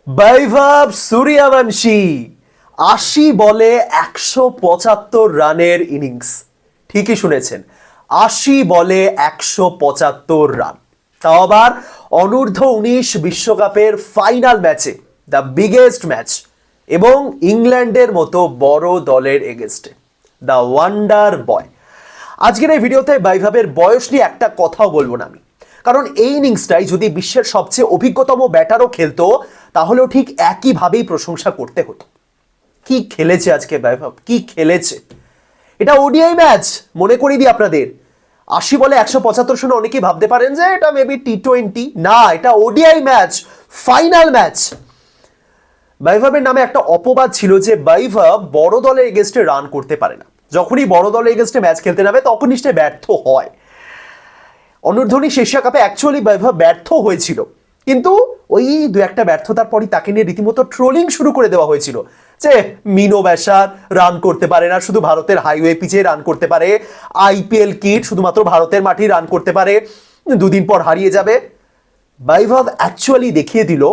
বৈভব সূর্যবংশী ৮০ বলে ১৭৫ রানের ইনিংস। ঠিকই শুনেছেন, ৮০ বলে ১৭৫ রান, তাও আবার অনূর্ধ্ব-১৯ বিশ্বকাপের ফাইনাল ম্যাচে, দ্য বিগেস্ট ম্যাচ, এবং ইংল্যান্ডের মতো বড় দলের এগেনস্টে। দ্য ওয়ান্ডার বয়। আজকের এই ভিডিওতে বৈভবের বয়স নিয়ে একটা কথাও বলবো না আমি, কারণ এই ইনিংসটাই যদি বিশ্বের সবচেয়ে অভিজ্ঞতম ব্যাটারও খেলতো তাহলেও ঠিক একইভাবেই প্রশংসা করতে হতো। কি খেলেছে আজকে বৈভব, কি খেলেছে! এটা ওডিআই ম্যাচ, মনে করিয়ে দিই আপনাদের। ৮০ বলে ১৭৫ শুনে অনেকেই ভাবতে পারেন যে এটা মেবি টি-20, না, এটা ওডিআই ম্যাচ, ফাইনাল ম্যাচ। বৈভবের নামে একটা অপবাদ ছিল যে বৈভব বড় দলের এগেনস্টে রান করতে পারে না। যখনই বড় দলের এগেনস্টে ম্যাচ খেলতে নামে তখন নিশ্চয়ই ব্যর্থ হয়। অনূর্ধ্ব-১৯ এশিয়া কাপে অ্যাকচুয়ালি বৈভব ব্যর্থ হয়েছিল, কিন্তু ওই দু একটা ব্যর্থতার পরই তাকে নিয়ে রীতিমতো ট্রোলিং শুরু করে দেওয়া হয়েছিল যে মিনো ব্যাসার রান করতে পারে না, শুধু ভারতের হাইওয়ে পিচে রান করতে পারে, আইপিএল কিট শুধুমাত্র ভারতের মাঠেই রান করতে পারে, দুদিন পর হারিয়ে যাবে। বৈভব অ্যাকচুয়ালি দেখিয়ে দিল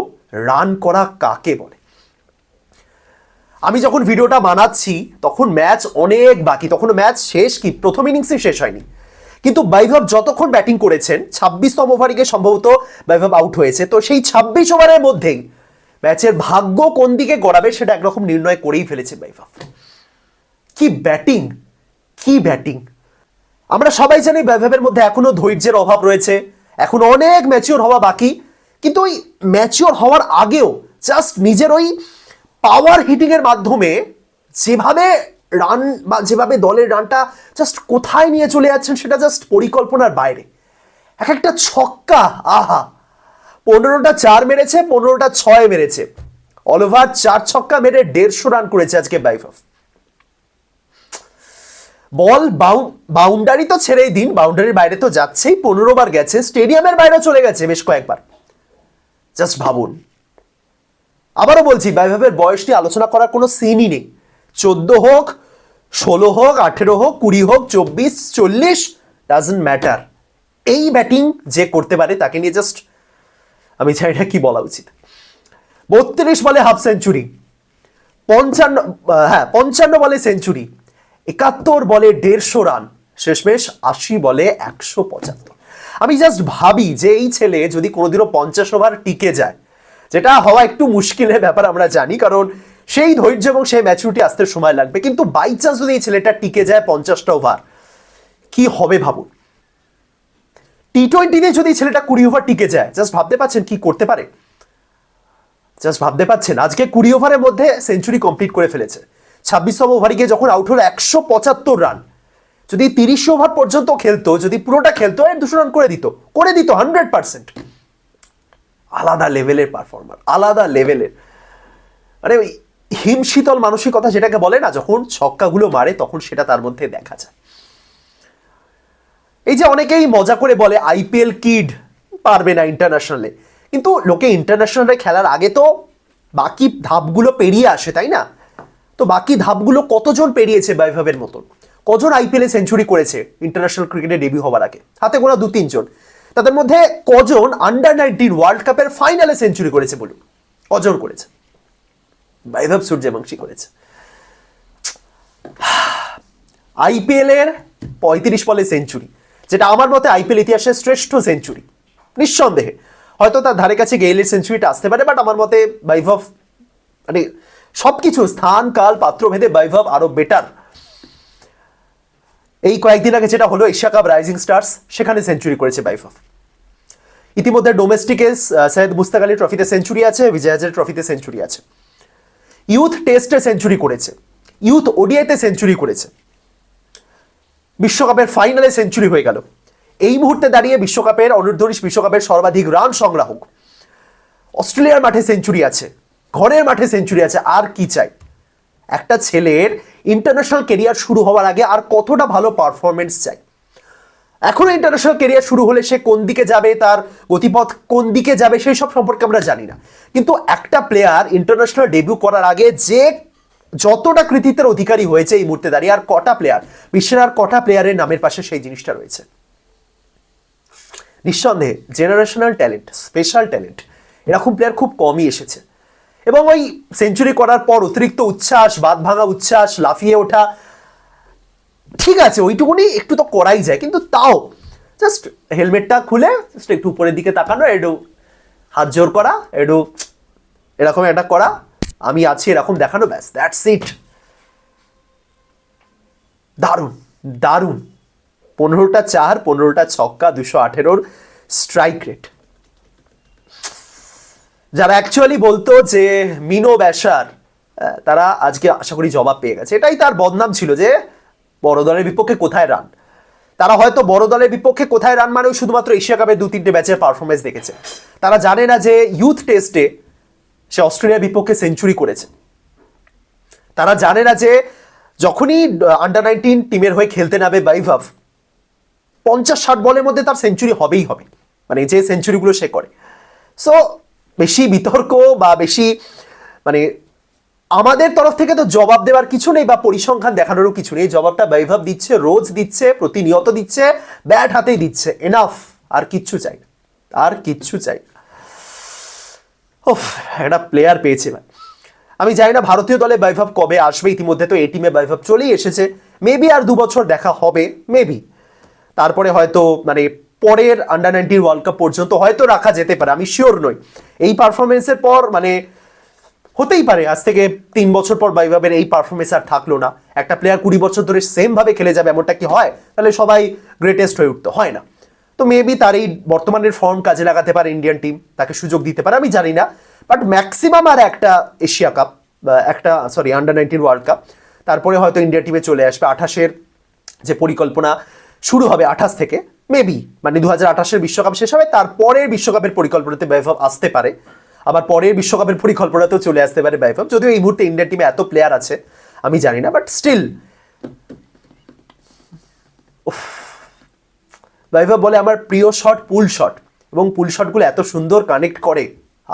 রান করা কাকে বলে। আমি যখন ভিডিওটা বানাচ্ছি তখন ম্যাচ অনেক বাকি, তখন ম্যাচ শেষ, কি প্রথম ইনিংসে শেষ হয়নি, কিন্তু বৈভব যতক্ষণ ব্যাটিং করেছেন ২৬তম ওভারে গিয়ে সম্ভবত বৈভব আউট হয়েছে। তো সেই ২৬ ওভারের মধ্যেই ম্যাচের ভাগ্য কোন দিকে গড়াবে সেটা একরকম নির্ণয় করেই ফেলেছে বৈভব। কি ব্যাটিং, কি ব্যাটিং! আমরা সবাই জানি বৈভবের মধ্যে এখনো ধৈর্যের অভাব রয়েছে, এখনো অনেক ম্যাচিওর হওয়া বাকি, কিন্তু ওই ম্যাচিওর হওয়ার আগেও জাস্ট নিজের ওই পাওয়ার হিটিং এর মাধ্যমে যেভাবে রান বা যেভাবে দলের রানটা জাস্ট কোথায় নিয়ে চলে যাচ্ছেন সেটা জাস্ট পরিকল্পনার বাইরে। এক একটা ছক্কা, আহা! ১৫টা ৪ মেরেছে, ১৫টা ৬ মেরেছে, অল ওভার ৪ ছক্কা মেরে ১৫০ রান করেছে আজকে বৈভব। বল বাউন্ডারি তো ছেড়েই দিন, বাউন্ডারির বাইরে তো যাচ্ছেই, ১৫ বার গেছে, স্টেডিয়ামের বাইরে চলে গেছে বেশ কয়েকবার। জাস্ট ভাবুন। আবারও বলছি, বৈভবের বয়স নিয়ে আলোচনা করার কোনো সিনই নেই। ১৪ হোক, ১৬ হোক, ১৮ হোক, ২০ হোক, ২৪, ৪০, ডাজন্ট ম্যাটার। এই ব্যাটিং যে করতে পারে তাকে নিয়ে জাস্ট আমি চাই না কি বলা উচিত। ৩২ বলে হাফ সেঞ্চুরি, ৫৫ বলে সেঞ্চুরি, ৭১ বলে ১৫০ রান, শেষমেশ ৮০ বলে ১৭৫। আমি জাস্ট ভাবি যে এই ছেলে যদি কোনোদিনও ৫০ ওভার টিকে যায়, যেটা হওয়া একটু মুশকিলের ব্যাপার আমরা জানি, কারণ সেই ধৈর্য এবং সেই ম্যাচুরিটি আসতে সময় লাগবে, কিন্তু বাই চান্স যদি এই ছেলেটা টিকে যায় ৫০টা ওভার, কি হবে ভাবুন। টি-20-তে যদি ছেলেটা ২০ ওভার টিকে যায়, জাস্ট ভাবতে পারছেন কি করতে পারে? জাস্ট ভাবতে পারছেন। আজকে ২০ ওভারের মধ্যে সেঞ্চুরি কমপ্লিট করে ফেলেছে। ২৬তম ওভারে গিয়ে যখন আউট হলো ১৭৫ রান, যদি ৩০ ওভার পর্যন্ত খেলতো, যদি পুরোটা খেলতো, ২০০ রান করে দিত 100%। আলাদা লেভেলের পারফর্মার, আলাদা লেভেলের, মানে ওই হিমশীতল মানসিকতা যেটাকে বলে না, যখন ছক্কাগুলো মারে তখন সেটা তার মধ্যে দেখা যায়। এই যে অনেকেই মজা করে বলে আইপিএল কিড পারবে না ইন্টারন্যাশনালে, কিন্তু লোকে ইন্টারন্যাশনালে খেলার আগে তো বাকি ধাপগুলো পেরিয়ে আসে, তাই না? তো বাকি ধাপগুলো কতজন পেরিয়েছে বৈভবের মতন? কজন আইপিএলে সেঞ্চুরি করেছে ইন্টারন্যাশনাল ক্রিকেটে ডেবিউ হওয়ার আগে? হাতে গোনা ২-৩ জন। তাদের মধ্যে কজন আন্ডার-19 ওয়ার্ল্ড কাপের ফাইনালে সেঞ্চুরি করেছে বলুন? কজন করেছে? বৈভব সূর্যবংশী করেছে। আইপিএল এর ৩৫ বলে সেঞ্চুরি, যেটা আমার মতে আইপিএল ইতিহাসের শ্রেষ্ঠ সেঞ্চুরি নিঃসন্দেহে। হয়তো তার ধারে কাছে গেইলের সেঞ্চুরিটা আসতে পারে, বাট আমার মতে বৈভব, মানে সবকিছু স্থান কাল পাত্র ভেদে বৈভব আরো বেটার। এই কয়েকদিন আগে যেটা হলো এশিয়া কাপ রাইজিং স্টার্স, সেখানে সেঞ্চুরি করেছে বৈভব। ইতিমধ্যে ডোমেস্টিকে সৈয়দ মুস্তাক আলী ট্রফিতে সেঞ্চুরি আছে, বিজয় হাজারে ট্রফিতে সেঞ্চুরি আছে, ইউথ টেস্টে সেঞ্চুরি করেছে, ইউথ ওডিআইতে সেঞ্চুরি করেছে, বিশ্বকাপের ফাইনালে সেঞ্চুরি হয়ে গেল। এই মুহূর্তে দাঁড়িয়ে বিশ্বকাপের অনূর্ধ্ব-১৯ বিশ্বকাপের সর্বাধিক রান সংগ্রাহক। অস্ট্রেলিয়ার মাঠে সেঞ্চুরি আছে, ঘরের মাঠে সেঞ্চুরি আছে, আর কি চাই? একটা ছেলের ইন্টারন্যাশনাল কেরিয়ার শুরু হওয়ার আগে আর কতটা ভালো পারফরমেন্স চাই? এখনো ইন্টারন্যাশনাল কেরিয়ার শুরু হলে সে কোন দিকে যাবে, তার গতিপথ কোন দিকে যাবে, সেই সব সম্পর্কে আমরা জানি না, কিন্তু একটা প্লেয়ার ইন্টারন্যাশনাল ডেবিউ করার আগে যে যতটা কৃতিত্বের অধিকারী হয়েছে এই মুহূর্তে দাঁড়িয়ে, আর কটা প্লেয়ার, বিশ্বের আর কটা প্লেয়ারের নামের পাশে সেই জিনিসটা রয়েছে? নিঃসন্দেহে জেনারেশনাল ট্যালেন্ট, স্পেশাল ট্যালেন্ট, এরকম প্লেয়ার খুব কমই এসেছে। এবং ওই সেঞ্চুরি করার পর অতিরিক্ত উচ্ছ্বাস, বাঁধ ভাঙা উচ্ছ্বাস, লাফিয়ে ওঠা, ঠিক আছে ওইটুকুনি একটু তো করাই যায়, কিন্তু তাও জাস্ট হেলমেটটা খুলে জাস্ট একটু উপরের দিকে তাকানো, একটু হাত জোর করা, একটু এরকম একটা করা, আমি আছি এরকম দেখানো, ব্যাস, দ্যাটস ইট। দারুণ দারুণ, 15টা চার, 15টা ছক্কা, 218 স্ট্রাইক রেট। যারা অ্যাকচুয়ালি বলতো যে মিনো ব্যাসার, তারা আজকে আশা করি জবাব পেয়ে গেছে। এটাই তার বদনাম ছিল যে বড় দলের বিপক্ষে কোথায় রান। তারা হয়তো বড় দলের বিপক্ষে কোথায় রান মানেও শুধুমাত্র এশিয়া কাপের 2-3টে ম্যাচের পারফরমেন্স দেখেছে। তারা জানে না যে ইউথ টেস্টে সে অস্ট্রেলিয়ার বিপক্ষে সেঞ্চুরি করেছে। তারা জানে না যে যখনই আন্ডার 19 টিমের হয়ে খেলতে নামে বৈভব, 50-60 বলের মধ্যে তার সেঞ্চুরি হবেই হবে, মানে যে সেঞ্চুরিগুলো সে করে। সো বেশি বিতর্ক বা বেশি মানে আমাদের তরফ থেকে তো জবাব দেওয়ার কিছু নেই বা পরিসংখ্যান দেখানোরও কিছু নেই। জবাবটা বৈভব দিচ্ছে, রোজ দিচ্ছে, প্রতিনিয়ত দিচ্ছে, ব্যাট হাতেই দিচ্ছে, এনাফ, আর কিচ্ছু চাই না, আর কিচ্ছু চাই না। ওফ, একটা প্লেয়ার পেয়েছে ভাই। আমি জানি না ভারতীয় দলে বৈভব কবে আসবে, ইতিমধ্যে তো এই টিমে বৈভব চলেই এসেছে, মেবি আর 2 বছর দেখা হবে, মেবি তারপরে হয়তো মানে পরের আন্ডার 19 ওয়ার্ল্ড কাপ পর্যন্ত হয়তো রাখা যেতে পারে, আমি শিওর নই। এই পারফরমেন্সের পর মানে হতেই পারে আজ থেকে 3 বছর পর বৈভবের এই পারফরমেন্স আর থাকলো না, একটা প্লেয়ার 20 বছর ধরে সেম ভাবে খেলে যাবে এমনটা কি হয়? তাহলে সবাই গ্রেটেস্ট হয়ে উঠতে হয় না। তো মেবি তার এই বর্তমানের ফর্ম কাজে লাগাতে পারে ইন্ডিয়ান টিম, তাকে সুযোগ দিতে পারে, আমি জানি না। বাট ম্যাক্সিমাম আর একটা এশিয়া কাপ, একটা সরি আন্ডার 19 ওয়ার্ল্ড কাপ, তারপরে হয়তো ইন্ডিয়া টিমে চলে আসবে। 28-এর যে পরিকল্পনা শুরু হবে 28 থেকে, মেবি মানে 2028-এর বিশ্বকাপ শেষ হবে, তারপরের বিশ্বকাপের পরিকল্পনাতে বৈভব আসতে পারে, আবার পরের বিশ্বকাপের পরিকল্পনাতেও চলে আসতে পারে বৈভব। যদিও এই মুহূর্তে ইন্ডিয়ান টিমে এত প্লেয়ার আছে আমি জানি না, বাট স্টিল বৈভব বলে আমার প্রিয় শট পুল শট, এবং পুল শটগুলো এত সুন্দর কানেক্ট করে,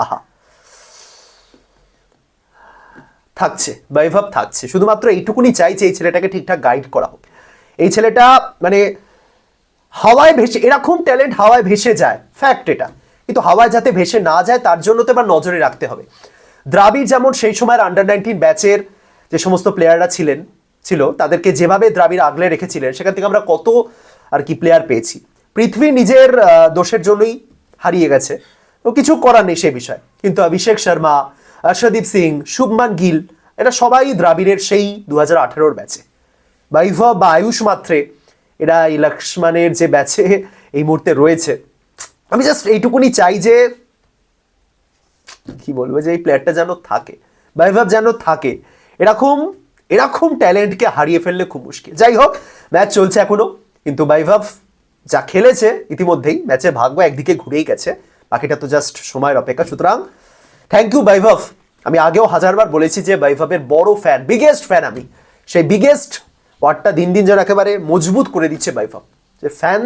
আহা। থাকছে বৈভব, থাকছে, শুধুমাত্র এইটুকুনি চাইছে এই ছেলেটাকে ঠিকঠাক গাইড করা হোক। এই ছেলেটা মানে হাওয়ায় ভেসে, এরকম ট্যালেন্ট হাওয়ায় ভেসে যায়, ফ্যাক্ট এটা, কিন্তু হাওয়ায় যাতে ভেসে না যায় তার জন্য তো এবার নজরে রাখতে হবে। দ্রাবিড় যেমন সেই সময়ের আন্ডার 19 ব্যাচের যে সমস্ত প্লেয়াররা ছিল তাদেরকে যেভাবে দ্রাবিড় আগলে রেখেছিলেন, সেখান থেকে আমরা কত আর কি প্লেয়ার পেয়েছি। পৃথ্বী নিজের দোষের জন্যই হারিয়ে গেছে, তো কিছু করার নেই সে বিষয়, কিন্তু অভিষেক শর্মা, অর্শদীপ সিং, শুভমান গিল, এরা সবাই দ্রাবিড়ের সেই 2018-র ব্যাচে। বৈভব বা আয়ুষ মাত্রে এরা এই লক্ষ্মণের যে ব্যাচে এই মুহূর্তে রয়েছে। আমি জাস্ট এইটুকুনি চাই যে কি বলবো, যে এই প্লেয়ারটা যেন থাকে, বৈভব যেন থাকে। এরকম এরকম ট্যালেন্টকে হারিয়ে ফেললে খুব মুশকিল। যাই হোক, ম্যাচ চলছে এখনো, কিন্তু বৈভব যা খেলেছে ইতিমধ্যেই ম্যাচের ভাগ্য একদিকে ঘুরেই গেছে, বাকিটা তো জাস্ট সময়ের অপেক্ষা। সুতরাং থ্যাংক ইউ বৈভব। আমি আগেও হাজারবার বলেছি যে বৈভবের বড় ফ্যান, বিগেস্ট ফ্যান আমি। সেই বিগেস্ট ওয়ার্ডটা দিন দিন যেন একেবারে মজবুত করে দিচ্ছে বৈভব, যে ফ্যান,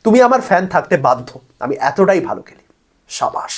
তুমি আমার ফ্যান থাকতে বাধ্য, আমি এতটাই ভালো খেলি। সাবাস।